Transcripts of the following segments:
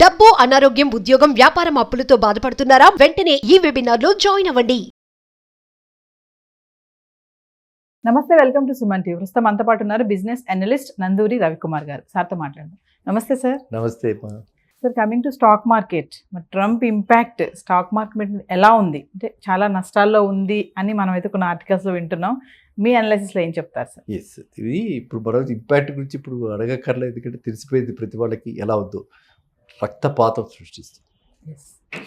డబ్బు, అనారోగ్యం, ఉద్యోగం, వ్యాపారం అప్పులతో బాధపడుతున్నారా? వెంటనే ఈ వెబినార్ లో జాయిన్ అవ్వండి. నమస్తే, వెల్కమ్ టు సుమన్ టీవీ. ప్రస్తుతం అంతా పాటు ఉన్నారు బిజినెస్ అనలిస్ట్ నందూరి రవికుమార్ గారు. సార్తో మాట్లాడదాం. నమస్తే సార్. నమస్తే. Sir, coming to stock market, మరి ట్రంప్ ఇంపాక్ట్ స్టాక్ మార్కెట్ ఎలా ఉంది అంటే చాలా నష్టాల్లో ఉంది అని మనం అయితే కొన్ని ఆర్టికల్స్లో వింటున్నాం. మీ అనాలిసిస్లో ఏం చెప్తారు సార్? ఎస్, ఇది ఇప్పుడు మనం ఇంపాక్ట్ గురించి ఇప్పుడు అడగక్కర్లేదు, ఎందుకంటే తెలిసిపోయింది ప్రతి వాళ్ళకి ఎలా ఉందో. రక్తపాతం సృష్టిస్తుంది.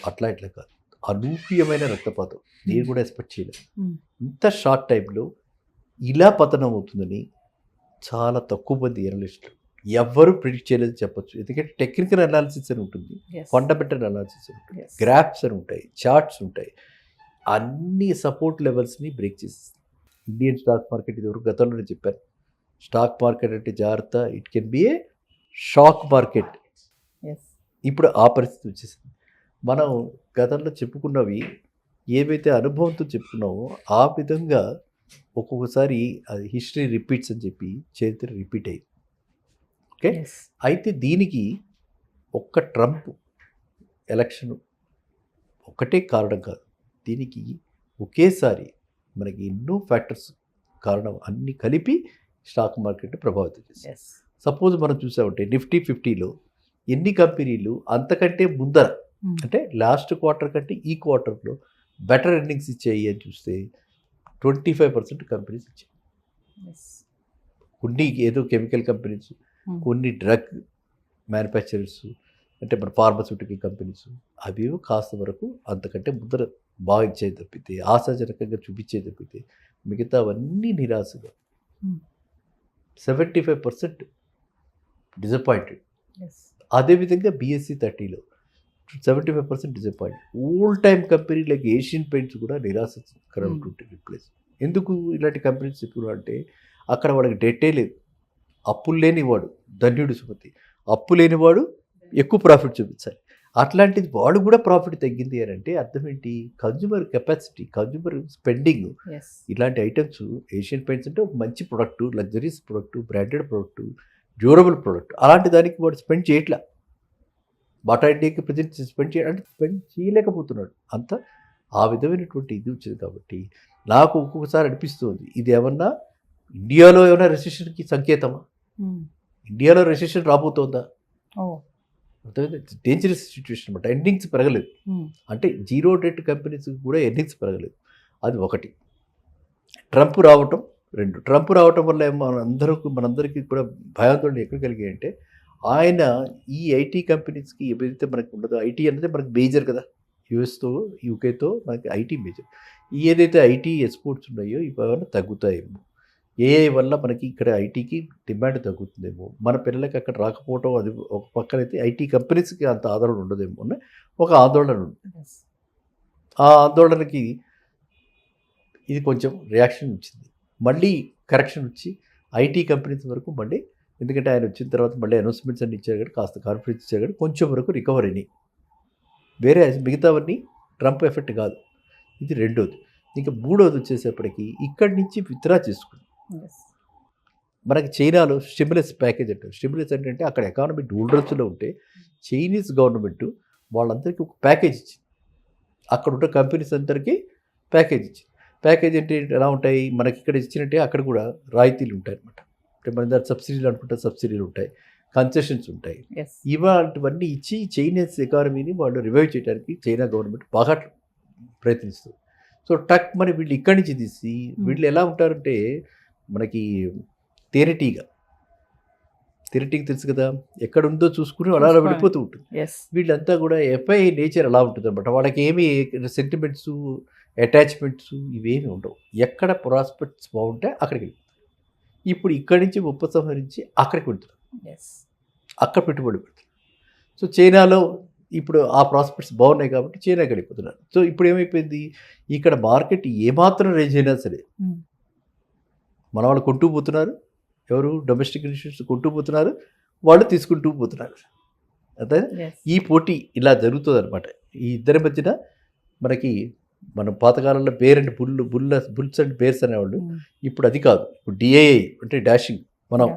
అట్లా ఇట్లా కాదు, అనూహ్యమైన రక్తపాతం. నేను కూడా ఎక్స్పెక్ట్ చేయలేదు ఇంత షార్ట్ టైంలో ఇలా పతనం అవుతుందని. చాలా తక్కువ మంది అనలిస్టులు ఎవ్వరూ ప్రిడిక్ట్ చేయలేదు చెప్పొచ్చు. ఎందుకంటే టెక్నికల్ అనాలిసిస్ అని ఉంటుంది, ఫండమెంటల్ అనాలిసిస్ అని ఉంటుంది, గ్రాఫ్స్ అని ఉంటాయి, చార్ట్స్ ఉంటాయి. అన్ని సపోర్ట్ లెవెల్స్ని బ్రేక్ చేసేస్తుంది ఇండియన్ స్టాక్ మార్కెట్. ఇది వరకు గతంలో నేను చెప్పాను, స్టాక్ మార్కెట్ అంటే జాగ్రత్త, it can be A stock market. ఇప్పుడు ఆ పరిస్థితి వచ్చేసింది. మనం గతంలో చెప్పుకున్నవి ఏవైతే అనుభవంతో చెప్పుకున్నామో ఆ విధంగా ఒక్కొక్కసారి అది హిస్టరీ రిపీట్స్ అని చెప్పి చరిత్ర రిపీట్ అయ్యింది. ఓకే, అయితే దీనికి ఒక్క ట్రంప్ ఎలక్షన్ ఒక్కటే కారణం కాదు. దీనికి ఒకేసారి మనకి ఎన్నో ఫ్యాక్టర్స్ కారణం, అన్నీ కలిపి స్టాక్ మార్కెట్ని ప్రభావితం చేస్తాయి. సపోజ్ మనం చూసామంటే నిఫ్టీ 50లో ఎన్ని కంపెనీలు అంతకంటే ముందర అంటే లాస్ట్ క్వార్టర్ కంటే ఈ క్వార్టర్లో బెటర్ ఎర్నింగ్స్ ఇచ్చాయి అని చూస్తే 25% కంపెనీస్ ఇచ్చాయి. కొన్ని ఏదో కెమికల్ కంపెనీస్, కొన్ని డ్రగ్ మ్యానుఫ్యాక్చరర్స్ అంటే మన ఫార్మస్యూటికల్ కంపెనీస్, అవి కాస్త వరకు అంతకంటే ముందర బాగా ఇచ్చేది తప్పితే, ఆశాజనకంగా చూపించేది తప్పితే మిగతా అవన్నీ నిరాశగా 75% డిసప్పాయింటెడ్. అదేవిధంగా BSE 30లో 75% disappoint. Old time company like Asian paints కూడా నిరాశకరమైనటువంటి రిప్లేస్. ఎందుకు ఇలాంటి కంపెనీస్ చెప్పుకున్నా అంటే అక్కడ వాడికి డెట్టే లేదు, అప్పులు లేనివాడు ధన్యుడు సుమతి, అప్పు లేనివాడు ఎక్కువ ప్రాఫిట్ చూపించాలి. అట్లాంటిది వాడు కూడా ప్రాఫిట్ తగ్గింది అని అంటే అర్థం ఏంటి? Consumer capacity, consumer spending. ఇలాంటి ఐటమ్స్ ఏషియన్ పెయింట్స్ అంటే ఒక మంచి product, luxuries product, branded product, durable product, అలాంటి దానికి వాడు స్పెండ్ చేయట్లా. బాటా ఇండియాకి ప్రజెంట్ స్పెండ్ అంటే స్పెండ్ చేయలేకపోతున్నాడు. అంత ఆ విధమైనటువంటి ఇది వచ్చింది. కాబట్టి నాకు ఒక్కొక్కసారి అనిపిస్తుంది ఇది ఏమన్నా ఇండియాలో ఏమైనా రెసిషన్కి సంకేతమా? ఇండియాలో రెసిషన్ రాబోతోందా? డేంజరస్ సిచ్యువేషన్ అనమాట. ఎర్నింగ్స్ పెరగలేదు అంటే జీరో డెట్ కంపెనీస్కి కూడా ఎర్నింగ్స్ పెరగలేదు. అది ఒకటి. ట్రంప్ రావటం, రెండు. ట్రంప్ రావటం వల్ల మనందరికీ కూడా భయాందోళన ఎక్కడ కలిగాయి అంటే ఆయన ఈ ఐటీ కంపెనీస్కి ఏదైతే మనకు ఉండదో, ఐటీ అనేది మనకు మేజర్ కదా, యూఎస్తో యూకేతో మనకి ఐటీ మేజర్. ఏదైతే ఐటీ ఎక్స్పోర్ట్స్ ఉన్నాయో ఇవన్నీ తగ్గుతాయేమో, ఏఐ వల్ల మనకి ఇక్కడ ఐటీకి డిమాండ్ తగ్గుతుందేమో, మన పిల్లలకి అక్కడ రాకపోవటం, అది ఒక పక్కనైతే ఐటీ కంపెనీస్కి అంత ఆదరణ ఉండదేమో అని ఒక ఆందోళన ఉంది. ఆ ఆందోళనకి ఇది కొంచెం రియాక్షన్ వచ్చింది. మళ్ళీ కరెక్షన్ వచ్చి ఐటీ కంపెనీస్ వరకు మళ్ళీ, ఎందుకంటే ఆయన వచ్చిన తర్వాత మళ్ళీ అనౌన్స్మెంట్స్ అన్ని ఇచ్చారు కానీ, కాస్త కాన్ఫిడెన్స్ ఇచ్చారు కానీ కొంచెం వరకు రికవర్ అయినాయి. వేరే మిగతావన్నీ ట్రంప్ ఎఫెక్ట్ కాదు. ఇది రెండోది. ఇంకా మూడోది వచ్చేసేపటికి ఇక్కడి నుంచి విత్డ్రా చేసుకుంది. మనకి చైనాలో స్టిమ్యులస్ ప్యాకేజ్ అంటారు. స్టిమ్యులస్ అంటే అక్కడ ఎకానమీ డూల్డ్రస్లో ఉంటే చైనీస్ గవర్నమెంట్ వాళ్ళందరికీ ఒక ప్యాకేజ్ ఇచ్చింది. అక్కడ ఉన్న కంపెనీస్ అందరికీ ప్యాకేజ్ ఇచ్చింది. ప్యాకేజ్ అంటే ఎలా ఉంటాయి? మనకి ఇక్కడ ఇచ్చినట్టే అక్కడ కూడా రాయితీలు ఉంటాయి అనమాట. అంటే మన దాని సబ్సిడీలు అనుకుంటే సబ్సిడీలు ఉంటాయి, కన్సెషన్స్ ఉంటాయి. ఇవాళవన్నీ ఇచ్చి చైనీస్ ఎకానమీని వాళ్ళు రివైవ్ చేయడానికి చైనా గవర్నమెంట్ బాగా ప్రయత్నిస్తుంది. సో టక్ మరి వీళ్ళు ఇక్కడి నుంచి తీసి వీళ్ళు ఎలా ఉంటారంటే మనకి తేనెటీగ తెలుసు కదా, ఎక్కడ ఉందో చూసుకుని అలా వెళ్ళిపోతూ ఉంటుంది. వీళ్ళంతా కూడా ఎఫ్ఐ నేచర్ అలా ఉంటుంది అనమాట. వాళ్ళకి ఏమి సెంటిమెంట్స్, అటాచ్మెంట్స్ ఇవేమి ఉండవు. ఎక్కడ ప్రాస్పెక్ట్స్ బాగుంటే అక్కడికి వెళ్తారు. ఇప్పుడు ఇక్కడి నుంచి ఉపసంహరించి అక్కడికి వెళ్తున్నారు, అక్కడ పెట్టుబడి పెడతారు. సో చైనాలో ఇప్పుడు ఆ ప్రాస్పెక్ట్స్ బాగున్నాయి కాబట్టి చైనాకి వెళ్ళిపోతున్నారు. సో ఇప్పుడు ఏమైపోయింది, ఇక్కడ మార్కెట్ ఏమాత్రం రేంజ్ అయినా సరే మన వాళ్ళు కొంటూ పోతున్నారు. ఎవరు? డొమెస్టిక్ ఇన్స్టిట్యూట్స్ కొంటూ పోతున్నారు, వాళ్ళు తీసుకుంటూ పోతున్నారు. అదే ఈ పోటీ ఇలా జరుగుతుంది అనమాట. ఈ ఇద్దరి మధ్యన మనకి మనం పాతకాలంలో bear and bulls and bears అనేవాళ్ళు. ఇప్పుడు అది కాదు. ఇప్పుడు డిఐఐ అంటే డాషింగ్ మనం,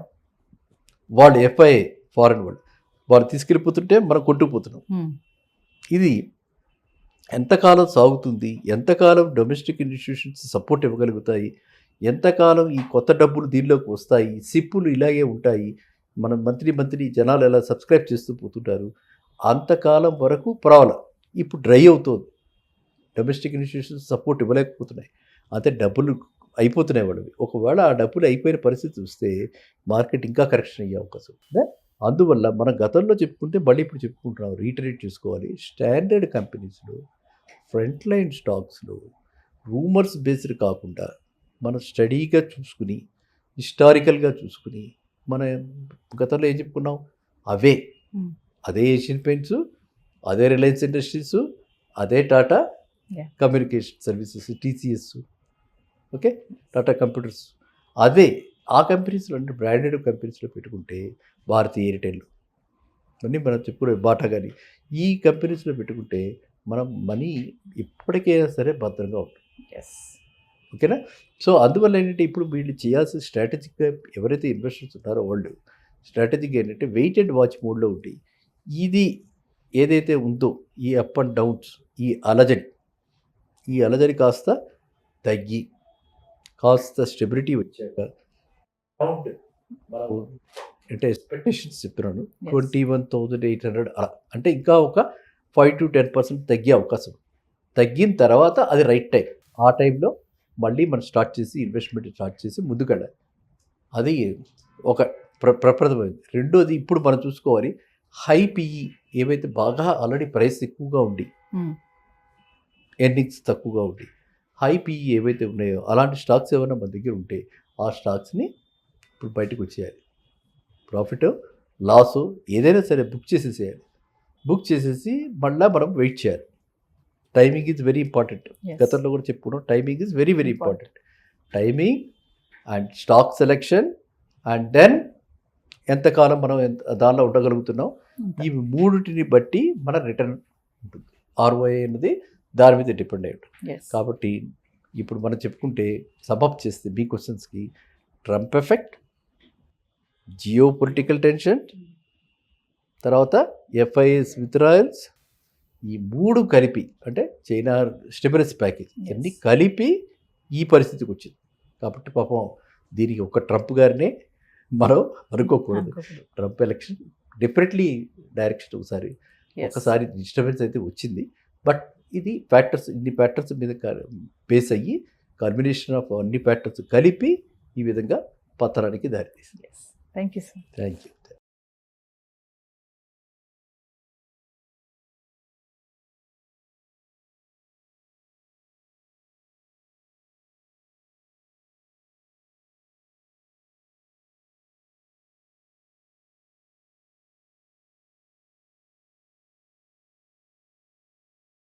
వాళ్ళు ఎఫ్ఐఐ ఫారెన్ వాళ్ళు, వారు తీసుకెళ్ళిపోతుంటే మనం కొట్టుకుపోతున్నాం. ఇది ఎంతకాలం సాగుతుంది, ఎంతకాలం డొమెస్టిక్ ఇన్స్టిట్యూషన్స్ సపోర్ట్ ఇవ్వగలుగుతాయి, ఎంతకాలం ఈ కొత్త డబ్బులు దీనిలోకి వస్తాయి, సిప్పులు ఇలాగే ఉంటాయి, మనం మంత్లీ జనాలు ఎలా సబ్స్క్రైబ్ చేస్తూ పోతుంటారు, అంతకాలం వరకు పర్వాలా. ఇప్పుడు డ్రై అవుతుంది, డొమెస్టిక్ ఇన్స్టిట్యూషన్స్ సపోర్ట్ ఇవ్వలేకపోతున్నాయి, అంతే డబ్బులు అయిపోతున్నాయి వాళ్ళవి. ఒకవేళ ఆ డబ్బులు అయిపోయిన పరిస్థితి వస్తే మార్కెట్ ఇంకా కరెక్షన్ అయ్యే అవకాశం ఉంది. అందువల్ల మనం గతంలో చెప్పుకుంటే మళ్ళీ ఇప్పుడు చెప్పుకుంటున్నాం, రీటరేట్ చేసుకోవాలి. స్టాండర్డ్ కంపెనీస్లో, ఫ్రంట్ లైన్ స్టాక్స్లో రూమర్స్ బేస్డ్ కాకుండా మనం స్టడీగా చూసుకుని, హిస్టారికల్గా చూసుకుని, మన గతంలో ఏం చెప్పుకున్నాం, అదే ఏషియన్ పెయింట్స్, అదే రిలయన్స్ ఇండస్ట్రీస్, అదే Tata communication services, TCS, okay, Tata computers, అదే ఆ కంపెనీస్లో అంటే బ్రాండెడ్ కంపెనీస్లో పెట్టుకుంటే భారతీయ ఎయిర్టెల్ అన్నీ మనం చెప్పుకునే బాటా కానీ ఈ కంపెనీస్లో పెట్టుకుంటే మనం మనీ ఎప్పటికైనా సరే భద్రంగా ఉంటుంది. ఓకేనా? సో అందువల్ల ఏంటంటే ఇప్పుడు వీళ్ళు చేయాల్సిన స్ట్రాటజిక్గా ఎవరైతే ఇన్వెస్టర్స్ ఉన్నారో వాళ్ళు స్ట్రాటజిక్ ఏంటంటే వెయిట్ అండ్ వాచ్ మోడ్లో ఉండి ఇది ఏదైతే ఉందో ఈ అప్ అండ్ డౌన్స్, ఈ అలజడి కాస్త తగ్గి కాస్త స్టెబిలిటీ వచ్చాక మనం అంటే ఎక్స్పెక్టేషన్స్ చెప్తున్నాను 21,800 అలా అంటే ఇంకా ఒక 5 to 10% తగ్గే అవకాశం. తగ్గిన తర్వాత అది రైట్ టైం. ఆ టైంలో మళ్ళీ మనం స్టార్ట్ చేసి ఇన్వెస్ట్మెంట్ స్టార్ట్ చేసి ముందుకెళ్ళాలి. అది ఒక ప్రప్రథమైంది. రెండోది ఇప్పుడు మనం చూసుకోవాలి, హై పిఈ ఏవైతే బాగా ఆల్రెడీ ప్రైస్ ఎక్కువగా ఉండి ఎర్నింగ్స్ తక్కువగా ఉండి హై పిఈ ఏవైతే ఉన్నాయో అలాంటి స్టాక్స్ ఏమైనా మన దగ్గర ఉంటే ఆ స్టాక్స్ని ఇప్పుడు బయటకు వచ్చేయాలి. ప్రాఫిట్ లాస్ ఏదైనా సరే బుక్ చేసేసేయాలి. బుక్ చేసేసి మళ్ళీ మనం వెయిట్ చేయాలి. Timing is very important. గతంలో కూడా చెప్పుకున్నాం, timing is very very important. Timing and stock selection and then ఎంతకాలం మనం దానిలో ఉండగలుగుతున్నాం, ఈ మూడింటిని బట్టి మన రిటర్న్ ఉంటుంది. ROI అనేది దాని మీద డిపెండ్ అయి ఉంటుంది. కాబట్టి ఇప్పుడు మనం చెప్పుకుంటే సబబ్ చేస్తే మీ క్వశ్చన్స్కి Trump effect, geo political tension, తర్వాత FIS విత్డ్రాయల్స్, ఈ మూడు కలిపి అంటే చైనా స్టిమ్యులస్ ప్యాకేజ్ అన్నీ కలిపి ఈ పరిస్థితికి వచ్చింది. కాబట్టి పాపం దీనికి ఒక ట్రంప్ గారినే మనం అనుకోకూడదు. ట్రంప్ ఎలక్షన్ డెఫినెట్లీ డైరెక్షన్ ఒకసారి డిస్టర్బెన్స్ అయితే వచ్చింది. బట్ ఇది ఫ్యాక్టర్స్, ఇన్ని ఫ్యాక్టర్స్ మీద బేస్ అయ్యి కాంబినేషన్ ఆఫ్ అన్ని ఫ్యాక్టర్స్ కలిపి ఈ విధంగా పతనానికి దారితీసింది. Thank you sir. Thank you.